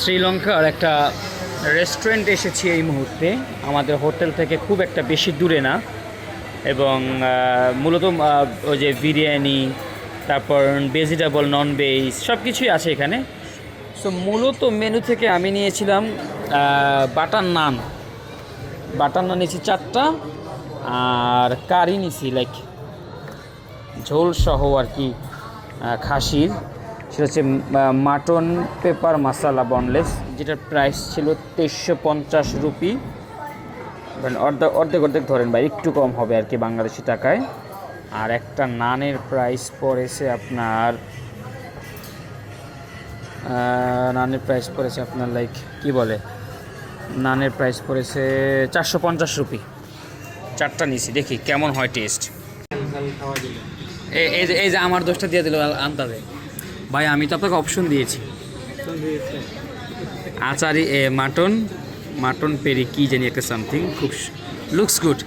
শ্রীলঙ্কার একটা রেস্টুরেন্ট এসেছি এই মুহূর্তে, আমাদের হোটেল থেকে খুব একটা বেশি দূরে না, এবং মূলত ওই যে বিরিয়ানি, তারপর ভেজিটেবল, নন ভেজ সব কিছুই আছে এখানে। সো মূলত মেনু থেকে আমি নিয়েছিলাম বাটার নান। বাটার নান নিয়েছি 4টা, আর কারি নিয়েছি লাইক ঝোল সহ আর কি, খাসির। সেটা হচ্ছে মাটন পেপার মশালা বনলেস, যেটার প্রাইস ছিল 2350 রুপি, মানে অর্ধেক অর্ধেক ধরেন ভাই, একটু কম হবে আর কি বাংলাদেশি টাকায়। আর একটা নানের প্রাইস পড়েছে আপনার লাইক কি বলে, নানের প্রাইস পড়েছে 450 রুপি। 4টা নিছি, দেখি কেমন হয় টেস্ট। এই যে আমার দোষটা দিয়ে দিল আন্দাজে। ভাই আমি তো আপনাকে অপশন দিয়েছি, আচারি মাটন পেরি কি জানি একটা সামথিং, খুব লুকস গুড।